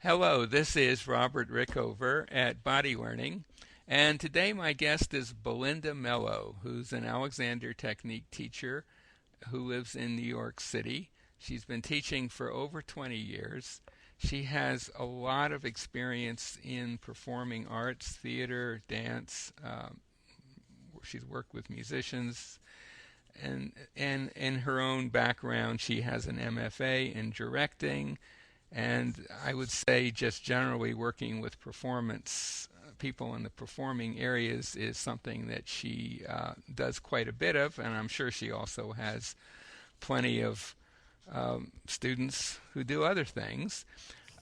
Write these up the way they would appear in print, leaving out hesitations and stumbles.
Hello, this is Robert Rickover at Body Learning, and today my guest is Belinda Mello, who's an Alexander Technique teacher who lives in New York City. She's been teaching for over 20 years. She has a lot of experience in performing arts, theater, dance. She's worked with musicians, and in her own background, she has an MFA in directing, and I would say just generally working with performance people in the performing areas is something that she does quite a bit of, and I'm sure she also has plenty of students who do other things.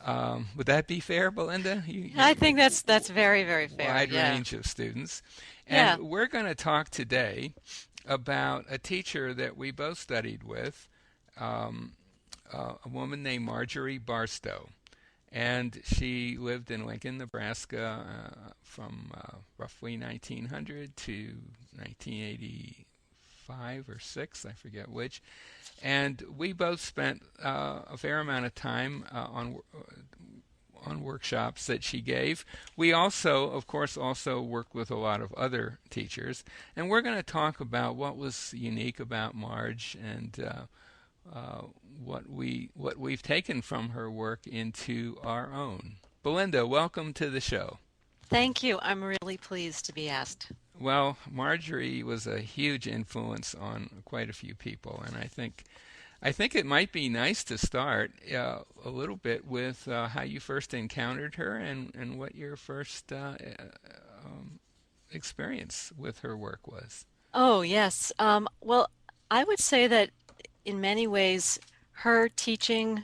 Would that be fair, Belinda? I think that's very, very fair. Wide Yeah. range of students. Yeah. And we're going to talk today about a teacher that we both studied with, um, a woman named Marjorie Barstow. And she lived in Lincoln, Nebraska from roughly 1900 to 1985 or 6, I forget which. And we both spent a fair amount of time on workshops that she gave. We also, of course, also worked with a lot of other teachers, and we're going to talk about what was unique about Marge and uh, what we've taken from her work into our own. Belinda, welcome to the show. Thank you. I'm really pleased to be asked. Well, Marjorie was a huge influence on quite a few people, and I think it might be nice to start a little bit with how you first encountered her and what your first experience with her work was. Oh, yes. Well, I would say that in many ways, her teaching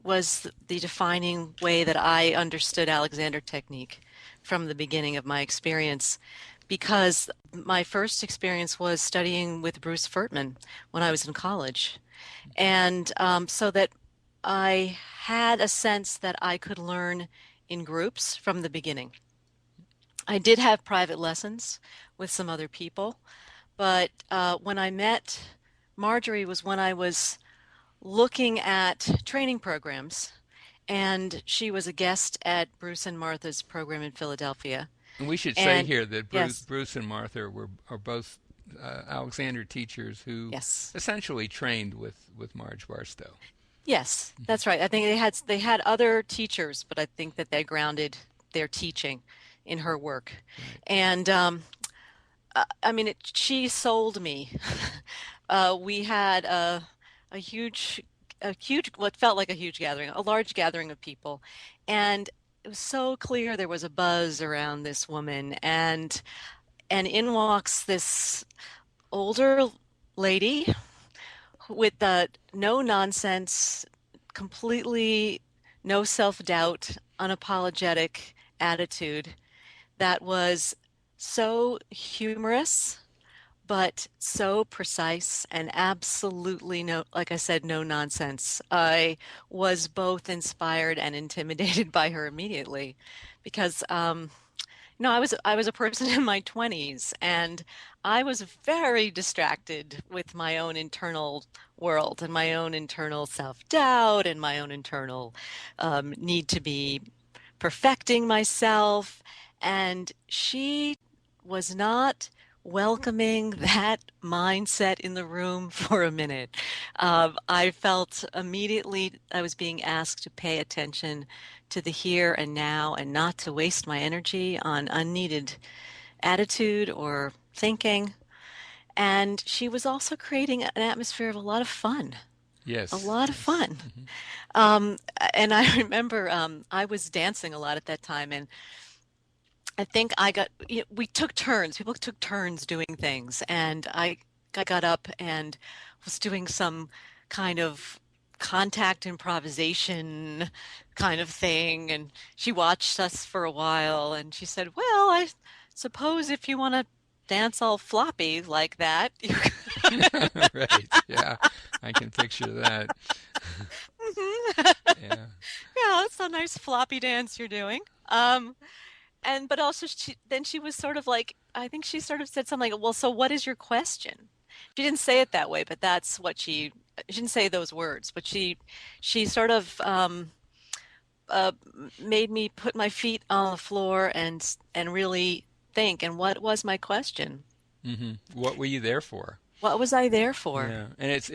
was the defining way that I understood Alexander technique from the beginning of my experience, because my first experience was studying with Bruce Furtman when I was in college. And so that I had a sense that I could learn in groups from the beginning. I did have private lessons with some other people, but when I met Marjorie was when I was looking at training programs, and she was a guest at Bruce and Martha's program in Philadelphia. And we should say And here that yes, Bruce and Martha are both Alexander teachers who yes, essentially trained with Marge Barstow. yes, Mhm. that's right. I think they had other teachers, but I think that they grounded their teaching in her work. Right. And I mean, she sold me. We had a huge, what felt like a huge gathering, a large gathering of people, and it was so clear there was a buzz around this woman, and in walks this older lady with the no nonsense, completely no self-doubt, unapologetic attitude that was so humorous but so precise and absolutely no, like I said, no nonsense. I was both inspired and intimidated by her immediately because no, I was a person in my 20s, and I was very distracted with my own internal world and my own internal self-doubt and my own internal need to be perfecting myself. And she was not welcoming that mindset in the room for a minute. I felt immediately I was being asked to pay attention to the here and now and not to waste my energy on unneeded attitude or thinking. And she was also creating an atmosphere of a lot of fun. A Yes, lot of yes. fun. Hmm. Um, and I remember I was dancing a lot at that time, and I think we took turns. People took turns doing things, and I got up and was doing some kind of contact improvisation kind of thing. And she watched us for a while, and she said, "Well, I suppose if you want to dance all floppy like that, you Right. Yeah, I can picture that. Mhm. Yeah. Yeah, that's a nice floppy dance you're doing." And but also she was sort of like, I think she sort of said something like, well, so what is your question? She didn't say it that way, but that's what she didn't say those words, but she sort of made me put my feet on the floor and really think. And what was my question? What were you there for? What was I there for? Yeah, and it's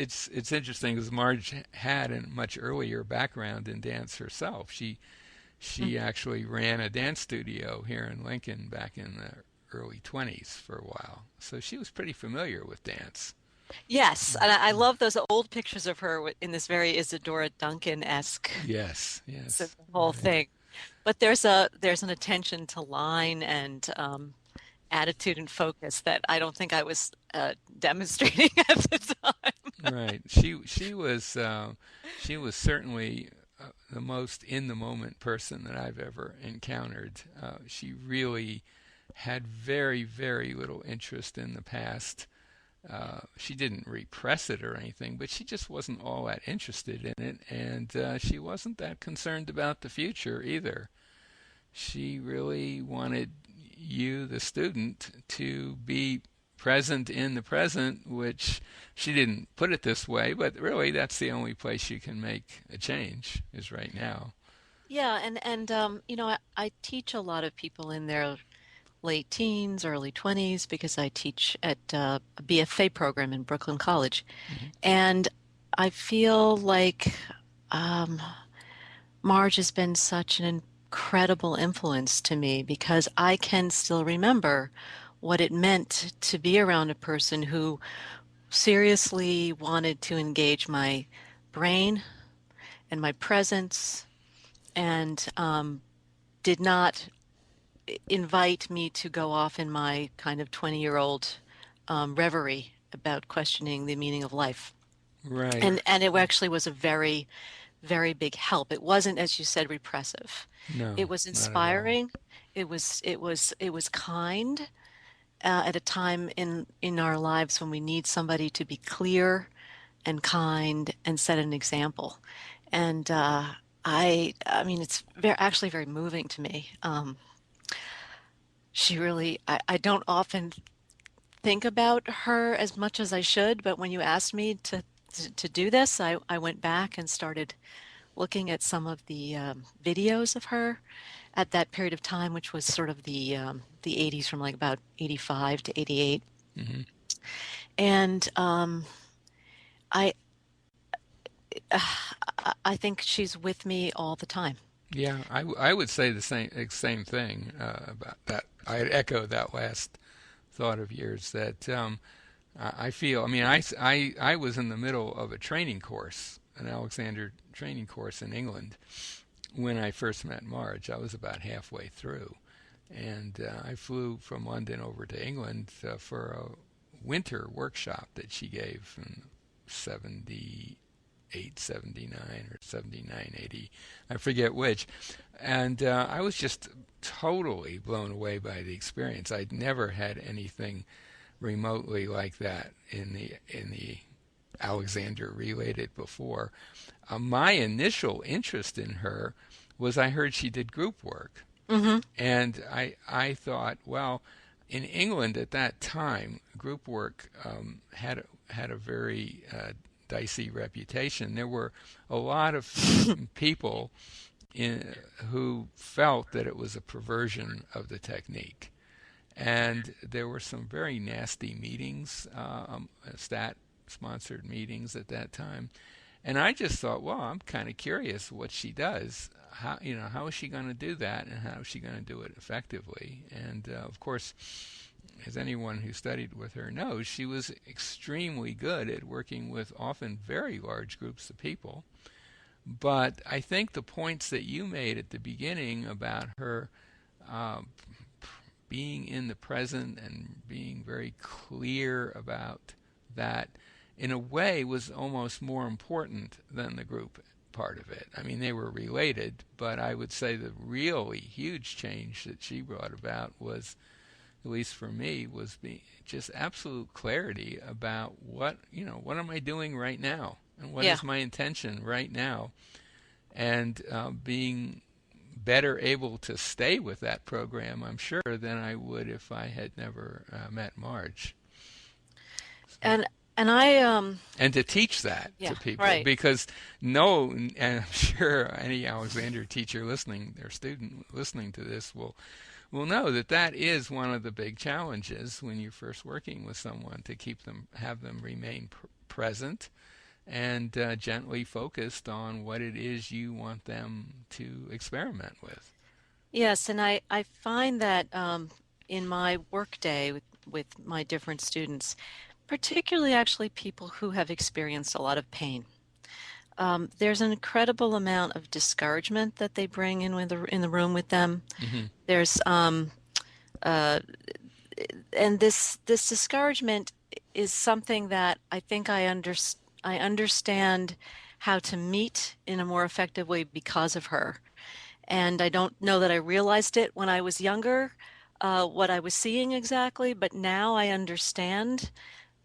interesting because Marge had a much earlier background in dance herself. Mm. She actually ran a dance studio here in Lincoln back in the early 20s for a while. So she was pretty familiar with dance. Yes, and I love those old pictures of her in this very Isadora Duncan-esque Yes, yes. whole Right. thing. But there's an attention to line and attitude and focus that I don't think I was demonstrating at the time. Right. She was certainly the most in the moment person that I've ever encountered. She really had very little interest in the past. She didn't repress it or anything, but she just wasn't all that interested in it, and she wasn't that concerned about the future either. She really wanted you, the student, to be present in the present, which she didn't put it this way, but really that's the only place you can make a change is right now. Yeah, and I teach a lot of people in their late teens, early 20s because I teach at a BFA program in Brooklyn College. Hmm. And I feel like um, Marge has been such an incredible influence to me because I can still remember what it meant to be around a person who seriously wanted to engage my brain and my presence and did not invite me to go off in my kind of 20-year-old reverie about questioning the meaning of life. Right. And it actually was a very big help. It wasn't, as you said, repressive. It No, was not at all. inspiring. It was kind at a time in our lives when we need somebody to be clear and kind and set an example. And I mean, it's actually very moving to me. She really, I don't often think about her as much as I should, but when you asked me to do this, I went back and started looking at some of the videos of her at that period of time, which was sort of the 80s from like about 85 to 88. Hmm. And I I think she's with me all the time. Yeah, I would say the same thing about that. I'd echo that last thought of yours that I feel. I mean, I was in the middle of a training course, an Alexander training course in England when I first met Marge. I was about halfway through, and I flew from London over to England for a winter workshop that she gave in 78, 79, or 79, 80. I forget which. And I was just totally blown away by the experience. I'd never had anything remotely like that in the Alexander related before. My initial interest in her was I heard she did group work, Hmm. and I thought, well, in England at that time, group work had a very dicey reputation. There were a lot of people in, who felt that it was a perversion of the technique. And there were some very nasty meetings, stat sponsored meetings at that time. And I just thought, well, I'm kind of curious what she does. How is she going to do that, and how is she going to do it effectively? And of course, as anyone who studied with her knows, she was extremely good at working with often very large groups of people. But I think the points that you made at the beginning about her uh, being in the present and being very clear about that, in a way, was almost more important than the group part of it. I mean, they were related, but I would say the really huge change that she brought about was, at least for me, was just absolute clarity about what am I doing right now, and what Yeah. is my intention right now, and being better able to stay with that program, I'm sure, than I would if I had never met Marge. So, And And I and to teach that yeah, to people right. because no, and I'm sure any Alexander teacher listening, their student listening to this will know that that is one of the big challenges when you're first working with someone to keep them have them remain present and gently focused on what it is you want them to experiment with. Yes, and I find that in my workday with my different students, particularly actually people who have experienced a lot of pain. There's an incredible amount of discouragement that they bring in in the room with them. Hmm. There's uh, and this discouragement is something that I think I understand how to meet in a more effective way because of her. And I don't know that I realized it when I was younger, what I was seeing exactly, but now I understand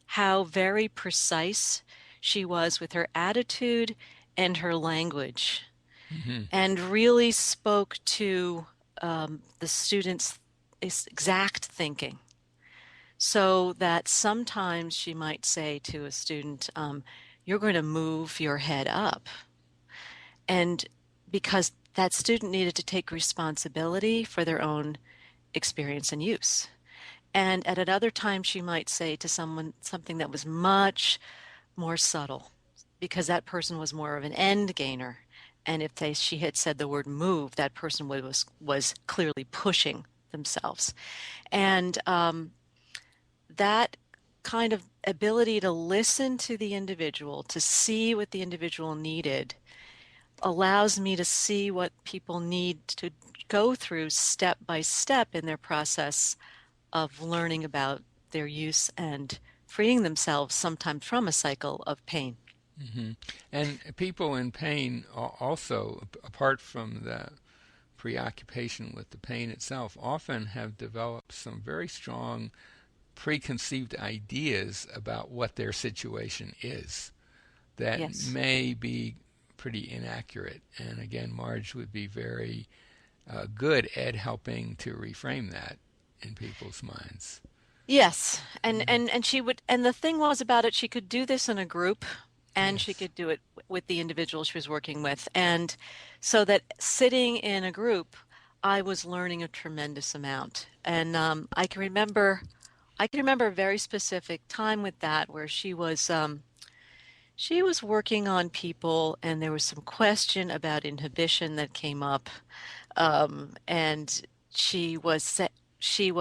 how very precise she was with her attitude and her language, Hmm. and really spoke to the students' exact thinking. So that sometimes she might say to a student, "You're going to move your head up." And because that student needed to take responsibility for their own experience and use. And at another time, she might say to someone something that was much more subtle because that person was more of an end gainer. And if she had said the word move, that person was clearly pushing themselves. And that kind of ability to listen to the individual, to see what the individual needed, allows me to see what people need to go through step by step in their process of learning about their use and freeing themselves sometimes from a cycle of pain. Hmm. And people in pain also, apart from the preoccupation with the pain itself, often have developed some very strong preconceived ideas about what their situation is that Yes. may be pretty inaccurate. And again, Marge would be very good at helping to reframe that in people's minds. Yes. Hmm. And she would, and the thing was about it, she could do this in a group and she Yes. could do it with the individual she was working with. And so that sitting in a group, I was learning a tremendous amount. And I can remember a very specific time with that where she was working on people and there was some question about inhibition that came up. And she was, she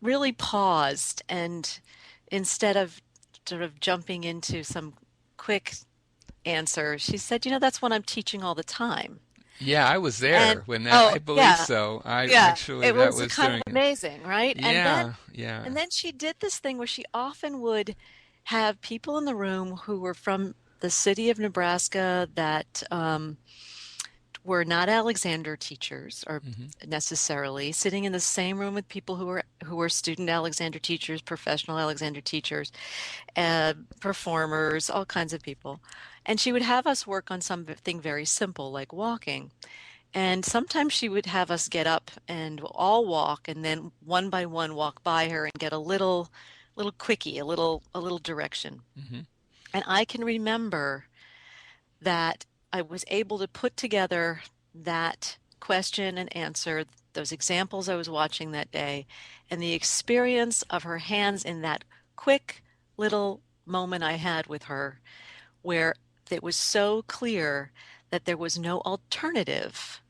really paused and instead of sort of jumping into some quick answer, she said, that's what I'm teaching all the time. Yeah, I was And there when that. oh, I believe yeah, so. I yeah, actually it that was was kind of during. amazing, right? Yeah, yeah. And then she did this thing where she often would have people in the room who were from the city of Nebraska that were not Alexander teachers or Hmm. necessarily sitting in the same room with people who were student Alexander teachers, professional Alexander teachers, performers, all kinds of people. And she would have us work on something very simple like walking. And sometimes she would have us get up and all walk and then one by one walk by her and get a little quickie, a little direction. Hmm. And I can remember that I was able to put together that question and answer, those examples I was watching that day, and the experience of her hands in that quick little moment I had with her, where it was so clear that there was no alternative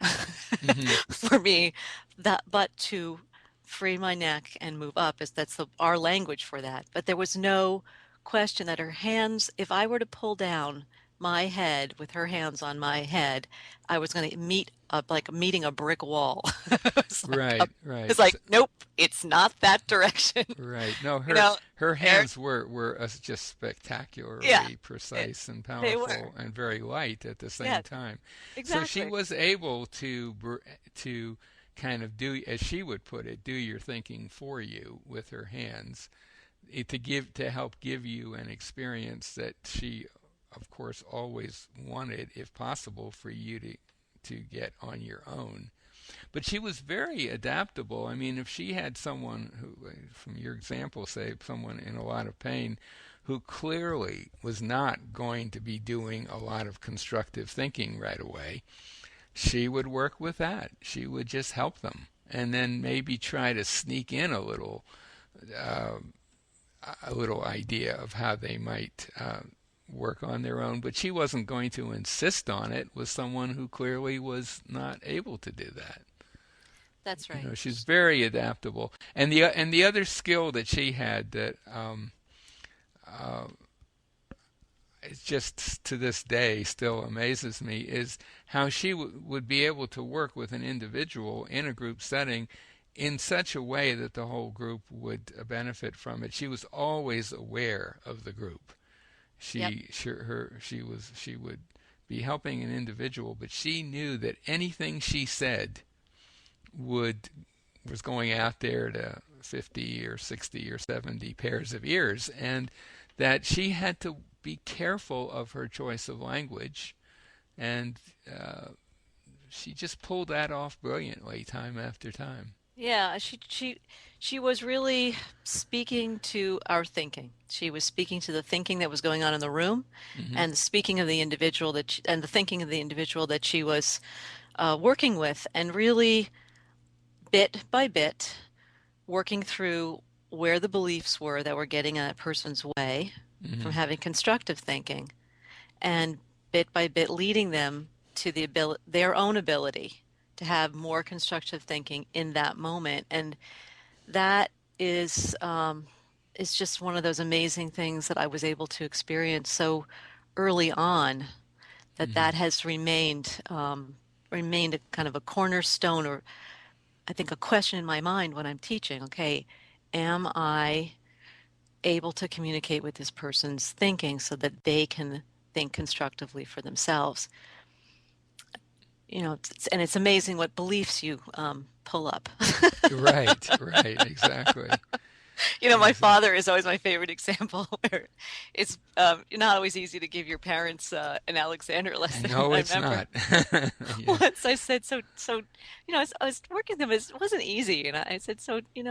Hmm. for me that but to free my neck and move up, as that's our language for that. But there was no question that her hands, if I were to pull down my head with her hands on my head, I was going to meet up like meeting a brick wall. Right, right. It's like, nope, it's not that direction. Right. No, You her know, her there, hands were just yeah, spectacularly it, precise and they were. powerful and very light at the same Yes, time. So she exactly. was able to kind of do, as she would put it, do your thinking for you with her hands, to help give you an experience that she, of course, always wanted, if possible, for you to get on your own. But she was very adaptable. I mean, if she had someone who, from your example, say someone in a lot of pain, who clearly was not going to be doing a lot of constructive thinking right away, she would work with that. She would just help them, and then maybe try to sneak in uh, a little idea of how they might work on their own. But she wasn't going to insist on it with someone who clearly was not able to do that. That's You right. know, she's very adaptable. And the other skill that she had that uh, it just to this day still amazes me is how she would be able to work with an individual in a group setting in such a way that the whole group would benefit from it. She was always aware of the group. Yep. She would be helping an individual, but she knew that anything she said would was going out there to 50 or 60 or 70 pairs of ears, and that she had to be careful of her choice of language, and she just pulled that off brilliantly time after time. Yeah, she was really speaking to our thinking. She was speaking to the thinking that was going on in the room, Hmm. and speaking of the individual and the thinking of the individual that she was working with, and really bit by bit working through where the beliefs were that were getting in that person's way from Hmm. having constructive thinking, and bit by bit leading them to their own ability to have more constructive thinking in that moment. And that is just one of those amazing things that I was able to experience so early on, that Hmm. has remained a kind of a cornerstone, or I think a question in my mind when I'm teaching. Okay, am I able to communicate with this person's thinking so that they can think constructively for themselves? And it's amazing what beliefs you pull up. Right, right, exactly. My Exa- father is always my favorite example, where it's not always easy to give your parents an Alexander lesson. no, I it's remember not. Yeah. once I said, I was working them. It wasn't easy, and I said, so in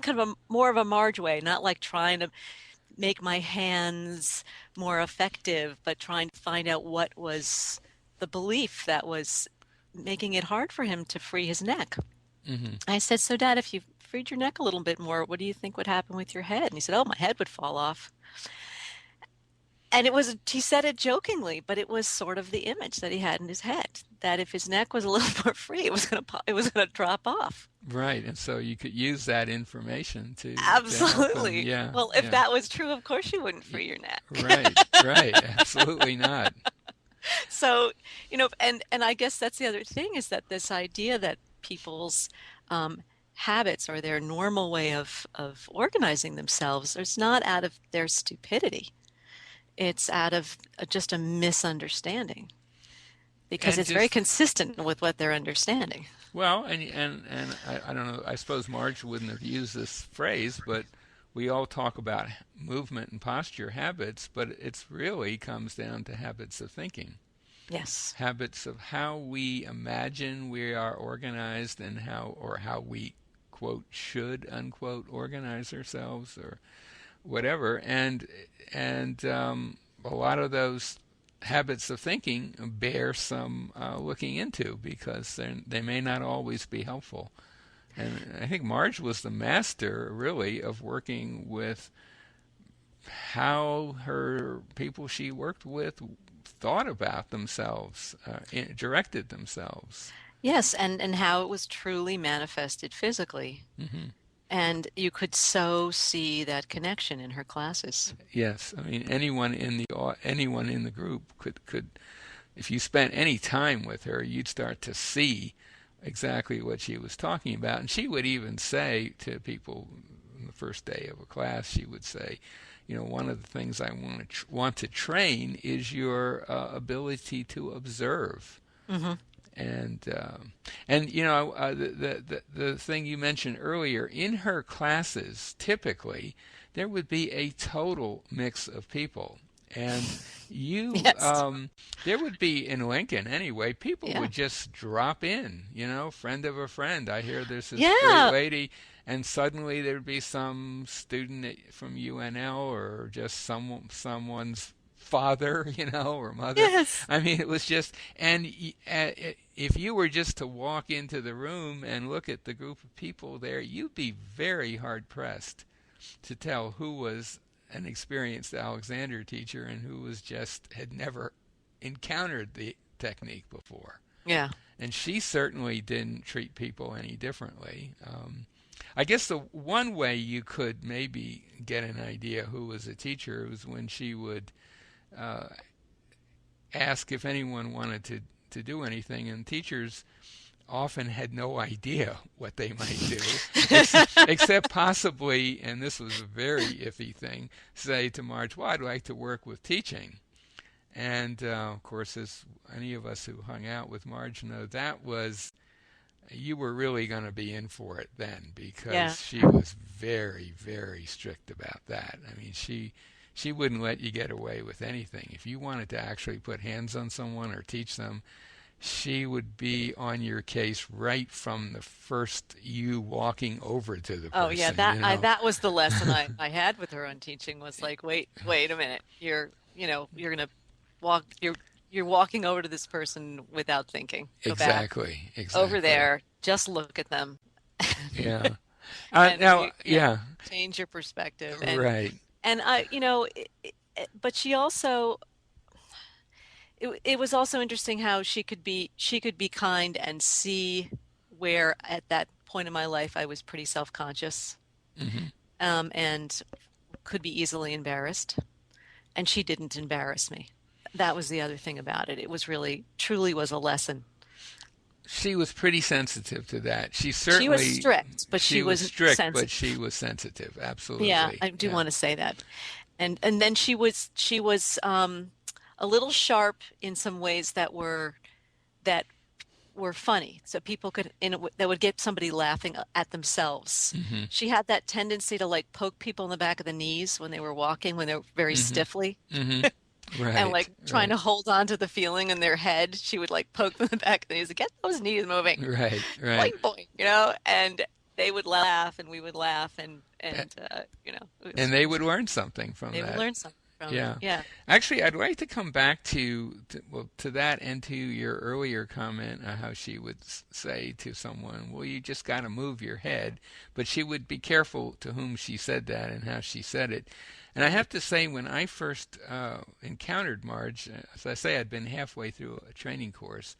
kind of a more of a Marge way, not like trying to make my hands more effective, but trying to find out what was the belief that was making it hard for him to free his neck. Hmm. I said, so Dad, if you freed your neck a little bit more, what do you think would happen with your head? And he said, oh, my head would fall off. And he said it jokingly, but it was sort of the image that he had in his head, that if his neck was a little more free, it was going to drop off. Right, and so you could use that information to help him. Absolutely. Yeah, Well, if yeah. that was true, of course you wouldn't Y- free your neck. Right, right. Absolutely not. So, and I guess that's the other thing, is that this idea that people's habits or their normal way of organizing themselves is not out of their stupidity. It's out of just a misunderstanding, because And it's very just consistent with what they're understanding. well, and I don't know. I suppose Marge wouldn't have used this phrase, but we all talk about movement and posture habits, but it's really comes down to habits of thinking, Yes. habits of how we imagine we are organized, and how we quote should unquote organize ourselves, or whatever. And a lot of those habits of thinking bear some looking into, because they may not always be helpful. And I think Marge was the master, really, of working with how her people she worked with thought about themselves, directed themselves. Yes, and how it was truly manifested physically. Hmm. And you could so see that connection in her classes. Yes, I mean anyone in the group could if you spent any time with her, you'd start to see exactly what she was talking about. And she would even say to people on the first day of a class, she would say, one of the things I want to train is your ability to observe. Hmm. And the thing you mentioned earlier, in her classes, typically there would be a total mix of people. And you, Yes. there would be in Lincoln anyway, people Yeah. would just drop in, friend of a friend. I hear there's this great Yeah. lady, and suddenly there'd be some student from UNL or just someone's father, or mother. Yes. I mean, it was just, and if you were just to walk into the room and look at the group of people there, you'd be very hard pressed to tell who was an experienced Alexander teacher and who was just had never encountered the technique before. Yeah. And she certainly didn't treat people any differently. I guess the one way you could maybe get an idea who was a teacher was when she would uh, ask if anyone wanted to do anything, and teachers often had no idea what they might do, except possibly, and this was a very iffy thing, say to Marge, well, I'd like to work with teaching. And of course, as any of us who hung out with Marge know, that was, you were really going to be in for it then, Yeah. because she was very, very strict about that. I mean, she wouldn't let you get away with anything. If you wanted to actually put hands on someone or teach them, she would be on your case right from the first you walking over to the Oh yeah, person, you know. that was the lesson I had with her on teaching was like, wait a minute. You're gonna you're walking over to this person without thinking. Go back Exactly, over exactly. there, just look at them. Yeah. And Now, yeah, change your perspective. right. And but she also it was also interesting how she could be kind and see where at that point in my life I was pretty self-conscious, Hmm. and could be easily embarrassed, and she didn't embarrass me. That was the other thing about it. It was really truly was a lesson. She was pretty sensitive to that. She was strict, but She she was was strict, but sensitive. she was sensitive. Yeah, Absolutely. I do Yeah. want to say that. And then she was a little sharp in some ways that were funny, so people could that would get somebody laughing at themselves. Hmm. She had that tendency to like poke people in the back of the knees when they were walking, when they were very Hmm. stiffly, Hmm. and Right. like trying Right. to hold on to the feeling in their head. She would like poke them in the back of the knees, get those knees moving, Right. Right. boing boing, and they would laugh and we would laugh and And they would learn something from they would that. learn something from it. Yeah. Yeah. Actually, I'd like to come back to that and to your earlier comment, how she would say to someone, "Well, you just got to move your head," but she would be careful to whom she said that and how she said it. And I have to say, when I first encountered Marge, as I say, I'd been halfway through a training course,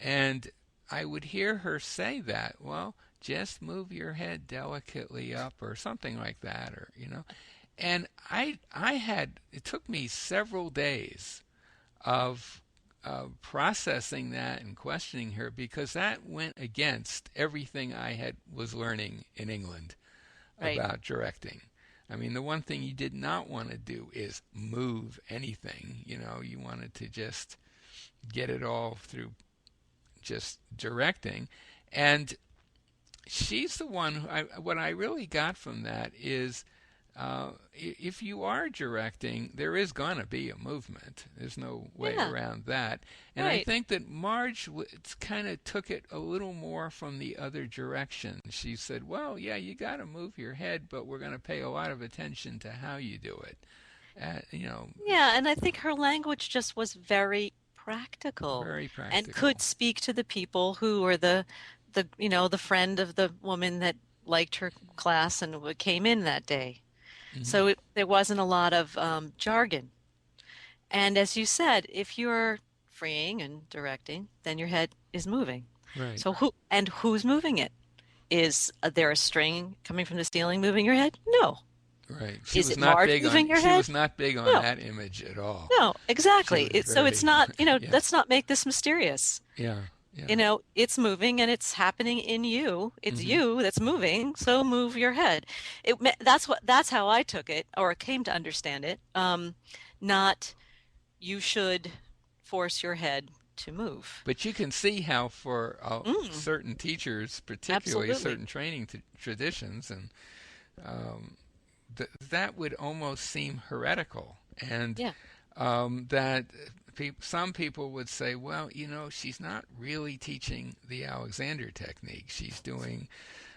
and I would hear her say that, well, just move your head delicately up or something like that, or. And I had, it took me several days of processing that and questioning her, because that went against everything I had was learning in England Right. about directing. I mean, the one thing you did not want to do is move anything. You wanted to just get it all through just directing. And she's the one what I really got from that is, if you are directing, there is going to be a movement. There's no way Yeah. around that. And I Right. think that Marge kind of took it a little more from the other direction. She said, well, yeah, you got to move your head, but we're going to pay a lot of attention to how you do it. Uh, you know, Yeah, and I think her language just was very practical very and practical. could speak to the people who were the friend of the woman that liked her class and came in that day. Hmm. So there wasn't a lot of jargon. And as you said, if you're freeing and directing, then your head is moving. Right. So who's moving it? Is there a string coming from the ceiling moving your head? No. Right. She Is was it not Marge big on moving your she head? was not big on No. that image at all. No, She exactly. was So it's very not, yeah. let's not make this mysterious. Yeah. Yeah. It's moving and it's happening in you. It's Hmm. you that's moving, so move your head. That's how I took it or came to understand it. Not you should force your head to move. But you can see how for Mm, certain teachers, particularly absolutely. certain training traditions, and that would almost seem heretical. and Yeah. that some people would say, well, she's not really teaching the Alexander technique. She's doing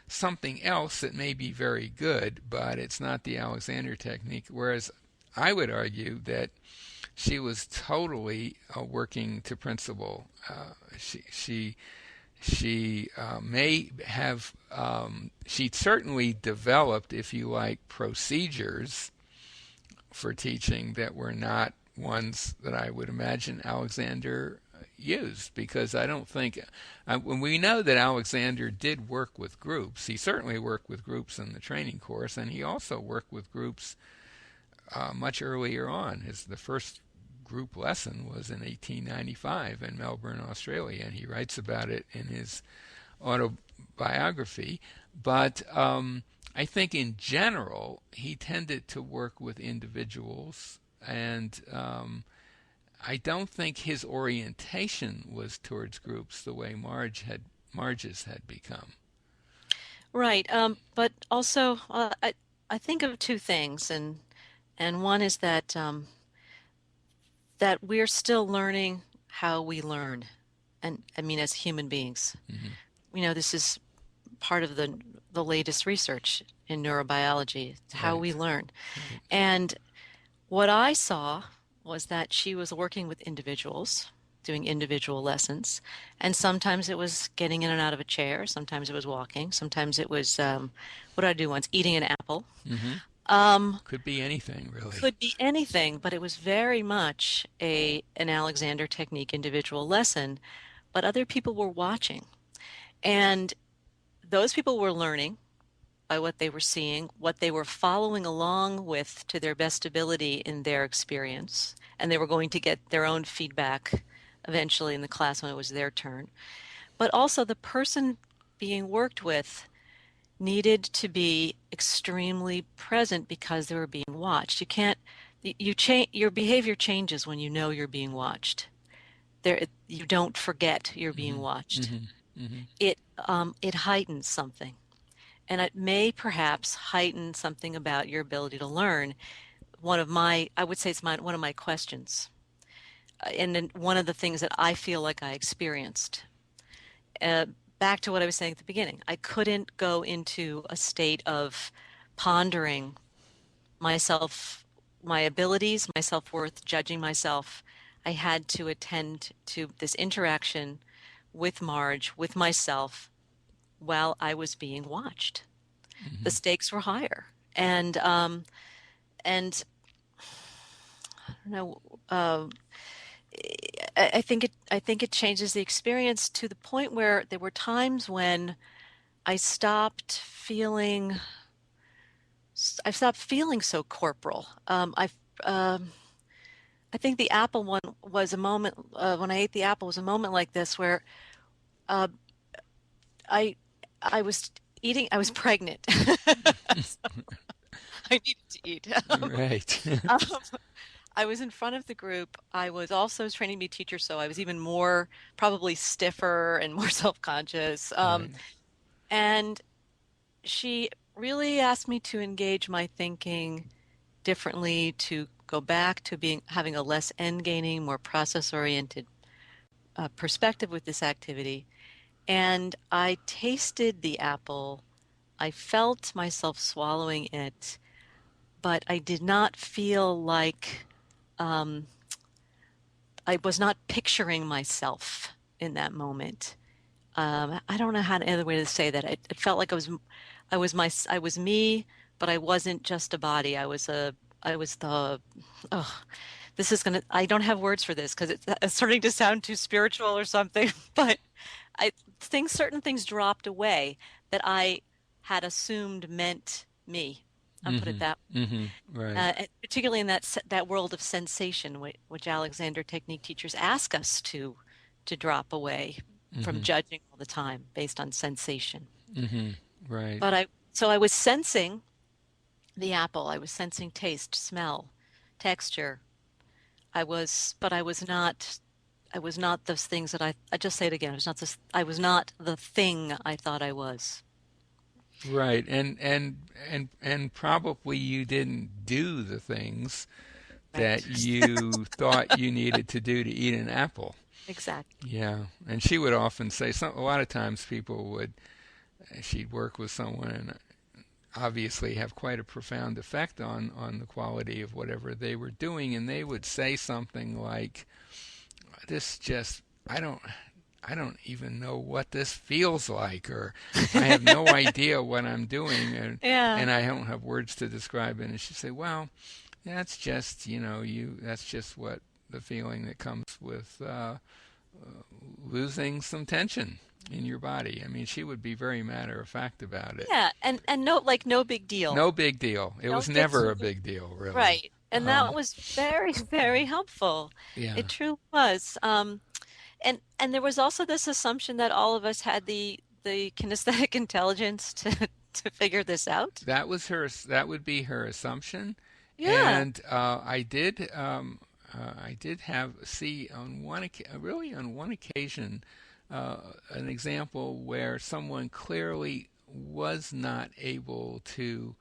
something else that may be very good, but it's not the Alexander technique. Whereas I would argue that she was totally working to principle. She may have she certainly developed, if you like, procedures for teaching that were not ones that I would imagine Alexander used, because I don't think when we know that Alexander did work with groups, he certainly worked with groups in the training course, and he also worked with groups much earlier on. The first group lesson was in 1895 in Melbourne, Australia, and he writes about it in his autobiography. But I think in general, he tended to work with individuals, and I don't think his orientation was towards groups the way Marge's had become. Right. But also, I think of two things, and one is that we're still learning how we learn, and I mean as human beings. Hmm. This is part of the latest research in neurobiology. It's how we Right, learn. right, And what I saw was that she was working with individuals, doing individual lessons, and sometimes it was getting in and out of a chair, sometimes it was walking, sometimes it was what did I do once? Eating an apple. hmm Um, Could be anything, really. could be anything, but it was very much a an Alexander Technique individual lesson, but other people were watching. And those people were learning by what they were seeing, what they were following along with to their best ability in their experience, and they were going to get their own feedback eventually in the class when it was their turn. But also the person being worked with needed to be extremely present because they were being watched. You can't you change your behavior changes when you know you're being watched. You don't forget you're being Hmm. watched. Hmm. Hmm. It heightens something, and it may perhaps heighten something about your ability to learn. I would say it's one of my questions, and then one of the things that I feel like I experienced. Uh, Back to what I was saying at the beginning, I couldn't go into a state of pondering myself, my abilities, my self-worth, judging myself. I had to attend to this interaction with Marge, with myself, while I was being watched. The Hmm. stakes were higher, and I don't know. I think it changes the experience to the point where there were times when I stopped feeling I stopped feeling so corporal. Um, I think the apple one was a moment when I ate the apple was a moment like this where uh, I I was eating. I was pregnant. So I needed to eat. Right. Um, I was in front of the group. I was also training to be a teacher, so I was even more probably stiffer and more self-conscious. Right. And she really asked me to engage my thinking differently, to go back to being having a less end-gaining, more process-oriented perspective with this activity. And I tasted the apple. I felt myself swallowing it, but I did not feel like um, I was not picturing myself in that moment. I don't know how any other way to say that. It felt like I was me, but I wasn't just a body. I was the, oh, I don't have words for this because it's starting to sound too spiritual or something, but certain things dropped away that I had assumed meant me. I'll put it Hmm. that Hmm. Right. particularly in that world of sensation, which Alexander Technique teachers ask us to drop away from Hmm. judging all the time based on sensation. Hmm. Right. So I was sensing the apple. I was sensing taste, smell, texture. But I was not those things that I just say it again. I was not the thing I thought I was. Right. And probably you didn't do the things that Right. you thought you needed to do to eat an apple. Exactly. Yeah, and she would often say a lot of times people would she'd work with someone and obviously have quite a profound effect on the quality of whatever they were doing, and they would say something like, this just I don't even know what this feels like, or I have no idea what I'm doing, Yeah. and I don't have words to describe it. And she'd say, well, that's just, that's just what the feeling that comes with losing some tension in your body. I mean, she would be very matter of fact about it. Yeah, and no, like, no big deal. No big deal. It was Don't get never too a big deal, really. right. And that Um, was very, very helpful. yeah, It truly was. And there was also this assumption that all of us had the kinesthetic intelligence to figure this out. that was her. That would be her assumption, Yeah. and I did have see on really on one occasion, an example where someone clearly was not able to.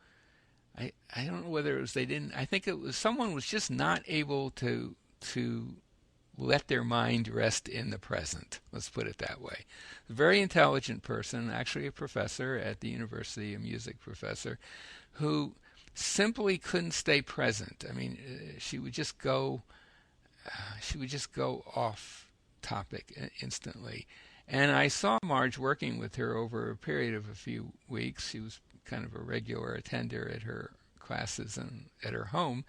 I don't know whether it was they didn't. I think it was someone was just not able to let their mind rest in the present. Let's put it that way. A very intelligent person, actually a professor at the university, a music professor, who simply couldn't stay present. I mean, she would just go off topic instantly. And I saw Marge working with her over a period of a few weeks. She was kind of a regular attender at her classes and at her home.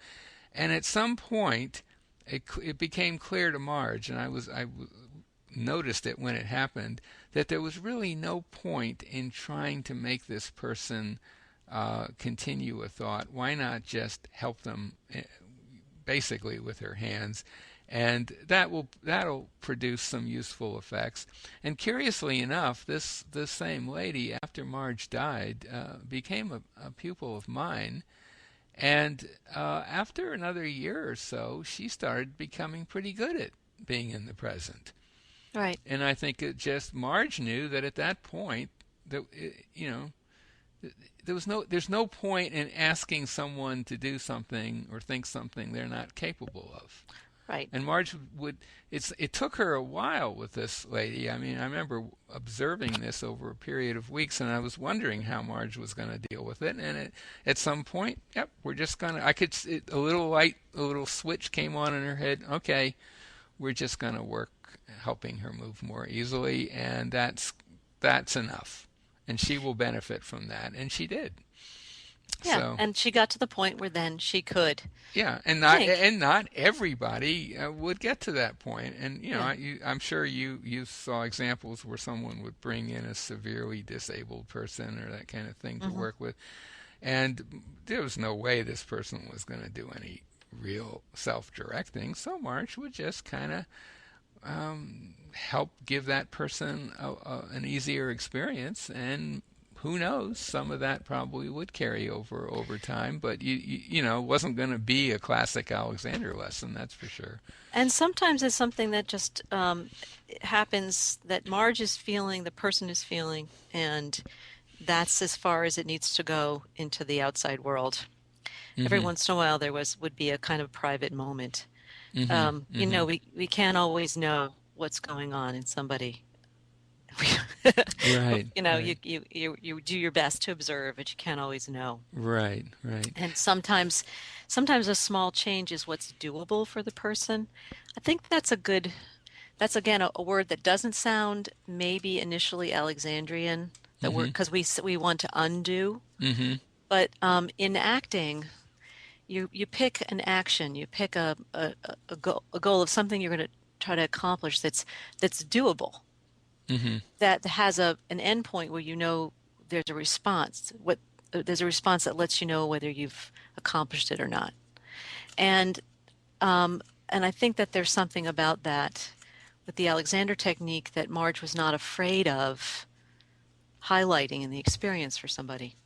And at some point, it became clear to Marge, and I noticed it when it happened, that there was really no point in trying to make this person continue a thought. Why not just help them basically with her hands? And that'll produce some useful effects. And curiously enough, this same lady, after Marge died, became a pupil of mine. And after another year or so, she started becoming pretty good at being in the present. Right. And I think it just Marge knew that at that point that there's no point in asking someone to do something or think something they're not capable of. Right. And Marge would it took her a while with this lady. I mean, I remember observing this over a period of weeks, and I was wondering how Marge was going to deal with it. And at some point, yep, we're just going to, a little light, a little switch came on in her head. Okay, we're just going to work helping her move more easily, and that's enough. And she will benefit from that. And she did. Yeah. So, And she got to the point where then she could yeah, think. and not everybody would get to that point. And Yeah. I'm sure you saw examples where someone would bring in a severely disabled person or that kind of thing to Hmm. work with, and there was no way this person was going to do any real self-directing. So March would just kind of help give that person an easier experience, and who knows, some of that probably would carry over time, but it wasn't going to be a classic Alexander lesson, that's for sure. And sometimes it's something that just happens that Marge is feeling, the person is feeling, and that's as far as it needs to go into the outside world. Every Mhm. once in a while, would be a kind of private moment. Mhm. Mhm. We can't always know what's going on in somebody. Right, right. You do your best to observe, but you can't always know. Right, right. And sometimes a small change is what's doable for the person. I think that's again a word that doesn't sound maybe initially Alexandrian, that word Mhm. because we want to undo. Mhm. But in acting, you pick an action, you pick a goal of something you're going to try to accomplish that's doable, Mhm. that has an endpoint where there's a response. There's a response that lets you know whether you've accomplished it or not. And and I think that there's something about that with the Alexander technique that Marge was not afraid of highlighting in the experience for somebody.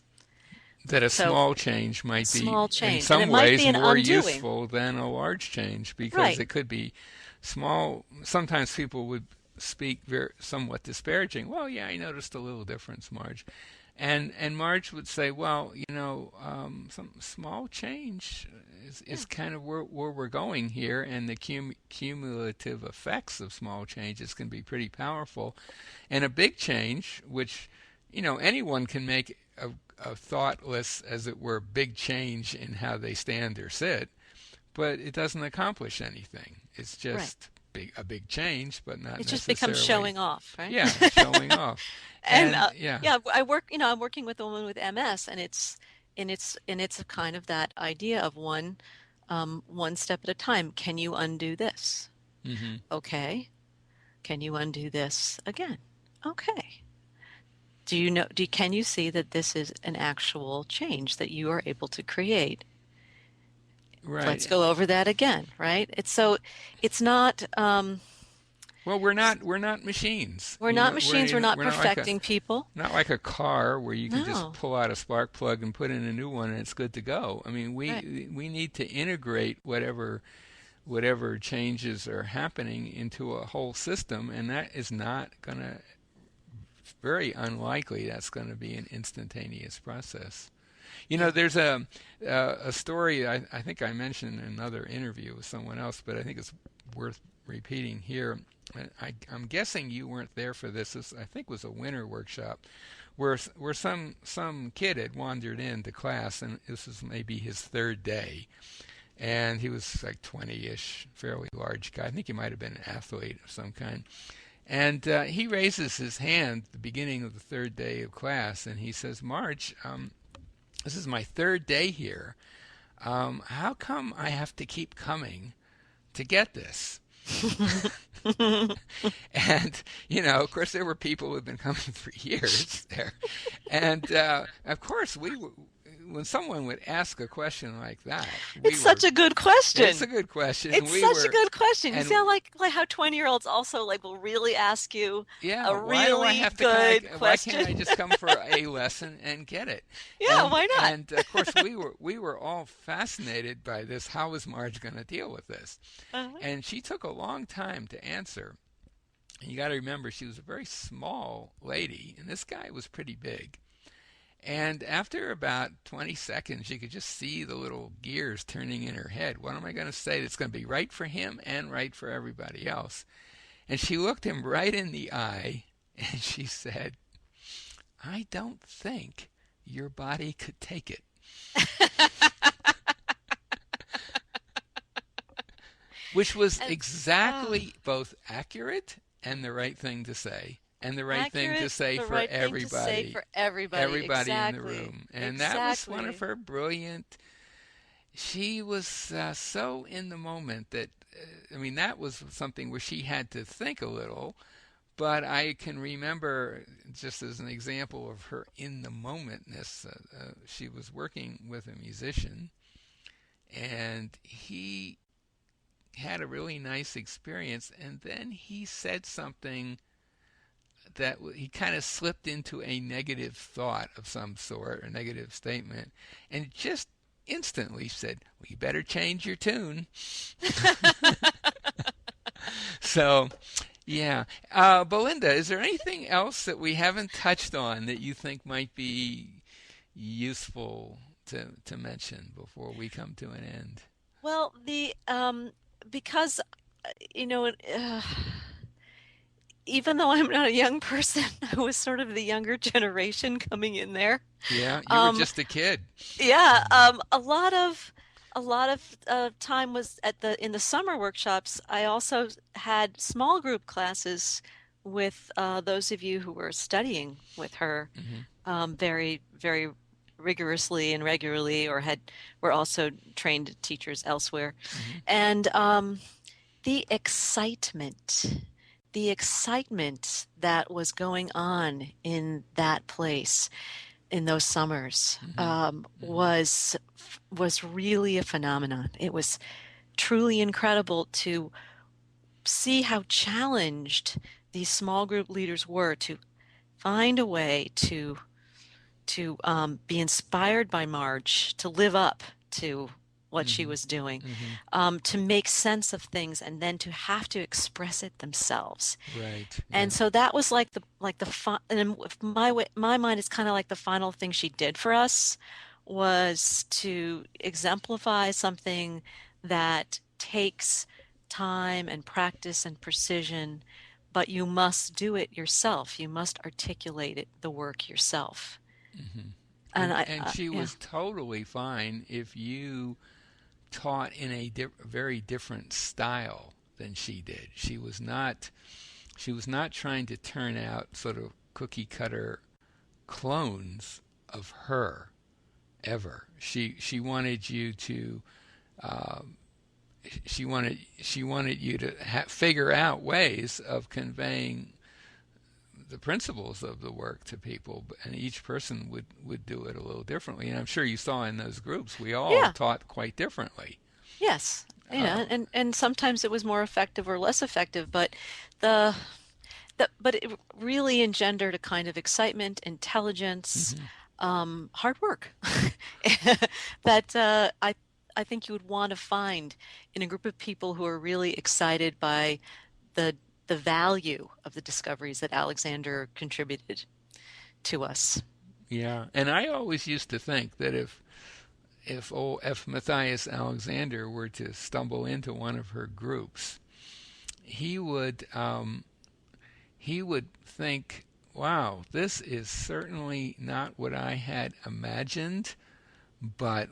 That a So small change might be, small in change, and it some might ways, be an more undoing. useful than a large change because Right. it could be small. Sometimes people would speak somewhat disparaging. Well, yeah, I noticed a little difference, Marge. And Marge would say, well, some small change Yeah, is kind of where we're going here, and the cumulative effects of small changes can be pretty powerful. And a big change, which anyone can make a thoughtless, as it were, big change in how they stand or sit, but it doesn't accomplish anything. It's right. just a big change, but not It just becomes necessarily, showing off, right? yeah, showing off. And And yeah, yeah, I work, I'm working with a woman with MS, and it's a kind of that idea of one step at a time. Can you undo this? hmm Okay. Can you undo this again? Okay. Can you see that this is an actual change that you are able to create? Let's right. go over that again, right? It's not, Well, we're not machines. we're not machines, we're not We're not like perfecting people. a car where you can just No, pull out a spark plug and put in a new one and it's good to go. I mean, right. we need to integrate whatever changes are happening into a whole system, and that is not going to, very unlikely that's going to be an instantaneous process. Yeah. There's a story I think I mentioned in another interview with someone else, but I think it's worth repeating here. I'm guessing you weren't there for this. This I think was a winter workshop where some kid had wandered into class, and this was maybe his third day, and he was like 20-ish, fairly large guy. I think he might have been an athlete of some kind. And he raises his hand at the beginning of the third day of class, and he says, "Marge, this is my third day here. How come I have to keep coming to get this?" And of course, there were people who had been coming for years there, and of course, when someone would ask a question like that, It's such a good it's a question. good question, and It's such a good question. You and sound like how 20-year-olds also like will really ask you yeah, a why do I really have to kind good of? Why can't question. I just come for a lesson and get it? Yeah, And why not? and of course we were all fascinated by this. How was Marge going to deal with this? Uh-huh. And she took a long time to answer. And you got to remember, she was a very small lady, and this guy was pretty big. And after about 20 seconds, you could just see the little gears turning in her head. What am I going to say that's going to be right for him and right for everybody else? And she looked him right in the eye and she said, "I don't think your body could take it." Which was And exactly both accurate and the right thing to say, and the right thing to accurate, say the for right thing to say everybody, for everybody. everybody in the Exactly. room. And that was one of Exactly. her brilliant. She was so in the moment that, I mean, that was something where she had to think a little. But I can remember, just as an example of her in the momentness, she was working with a musician, and he had a really nice experience, and then he said something that he kind of slipped into a negative thought of some sort, a negative statement, and just instantly said, "Well, you better change your tune." So, yeah. Belinda, is there anything else that we haven't touched on that you think might be useful to mention before we come to an end? Well, the because you know, even though I'm not a young person, I was sort of the younger generation coming in there. Yeah, you were Um, just a kid. yeah, a lot of time was in the summer workshops. I also had small group classes with those of you who were studying with her hmm very, very rigorously and regularly, or were also trained teachers elsewhere. hmm And the excitement, the excitement that was going on in that place in those summers hmm hmm was really a phenomenon. It was truly incredible to see how challenged these small group leaders were to find a way to be inspired by Marge, to live up to what she Mm-hmm. was doing, Mm-hmm. to make sense of things and then to have to express it themselves. Right. And Yeah. so that was and in my mind is kind of like the final thing she did for us was to exemplify something that takes time and practice and precision, but you must do it yourself. You must articulate the work yourself. Mm-hmm. And And she yeah, was totally fine if you taught in a very different style than she did. She was not trying to turn out sort of cookie cutter clones of her ever. She wanted you to she wanted you to figure out ways of conveying the principles of the work to people, and each person would do it a little differently. And I'm sure you saw in those groups we all yeah, taught quite differently. yes, Uh, and sometimes it was more effective or less effective, but the but it really engendered a kind of excitement, intelligence, mhm. hard work that I think you would want to find in a group of people who are really excited by the the value of the discoveries that Alexander contributed to us. Yeah, and I always used to think that if Matthias Alexander were to stumble into one of her groups, he would he would think, "Wow, this is certainly not what I had imagined, but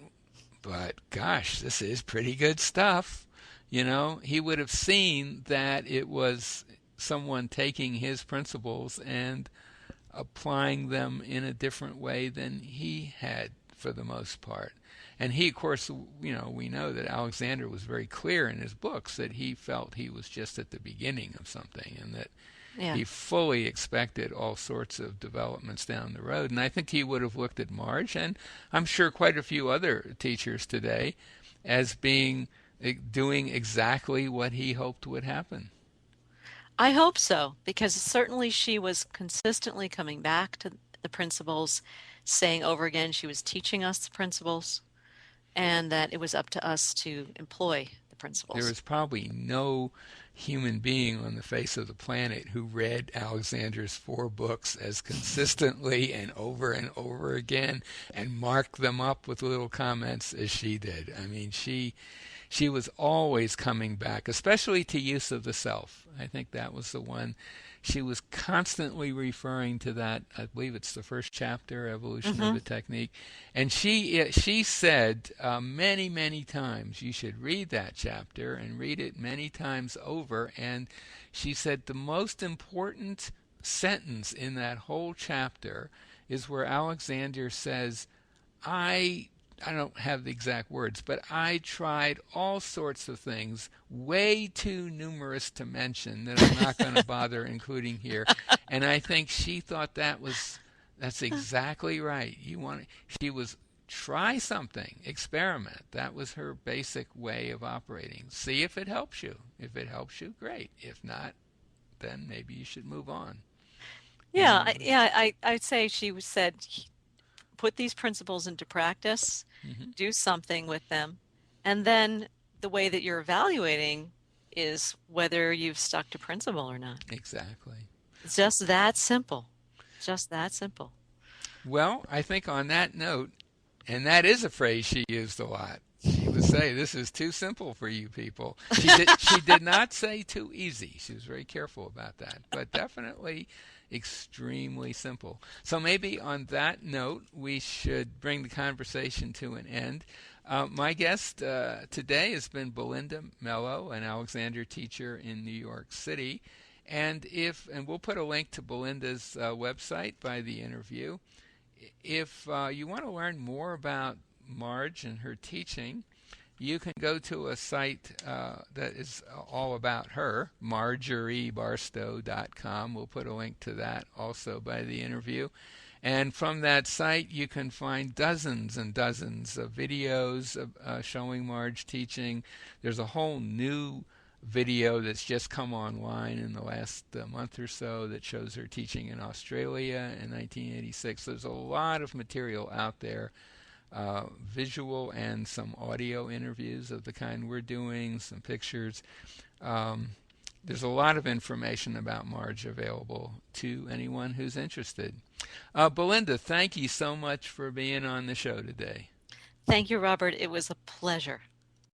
gosh, this is pretty good stuff." He would have seen that it was someone taking his principles and applying them in a different way than he had for the most part. And he, of course, we know that Alexander was very clear in his books that he felt he was just at the beginning of something and that Yeah. he fully expected all sorts of developments down the road. And I think he would have looked at Marge, and I'm sure quite a few other teachers today, as being doing exactly what he hoped would happen. I hope so, because certainly she was consistently coming back to the principles, saying over again she was teaching us the principles, and that it was up to us to employ the There principles. is probably no human being on the face of the planet who read Alexander's four books as consistently and over again and marked them up with little comments as she did. I mean, she was always coming back, especially to use of the self. I think that was the one. She was constantly referring to that. I believe it's the first chapter, Evolution of Hmm. the Technique. And she said many, many times, you should read that chapter and read it many times over. And she said the most important sentence in that whole chapter is where Alexander says, I I don't have the exact words, but I tried all sorts of things, way too numerous to mention that I'm not going to bother including here. And I think she thought that's exactly right. She was try something, experiment. That was her basic way of operating. See if it helps you. If it helps you, great. If not, then maybe you should move on. Yeah, I'd say said, put these principles into practice, Hmm. do something with them, and then the way that you're evaluating is whether you've stuck to principle or not. Exactly. It's just that simple. Just that simple. Well, I think on that note, and that is a phrase she used a lot. She would say, "This is too simple for you people." She did not say too easy. She was very careful about that, but definitely extremely simple. So maybe on that note, we should bring the conversation to an end. My guest today has been Belinda Mello, an Alexander teacher in New York City. And we'll put a link to Belinda's website by the interview. If you want to learn more about Marge and her teaching, you can go to a site that is all about her, marjoriebarstow.com. We'll put a link to that also by the interview. And from that site, you can find dozens and dozens of videos showing Marge teaching. There's a whole new video that's just come online in the last month or so that shows her teaching in Australia in 1986. There's a lot of material out there visual and some audio interviews of the kind we're doing, some pictures. Um, there's a lot of information about Marge available to anyone who's interested. Belinda, thank you so much for being on the show today. Thank you, Robert. It was a pleasure.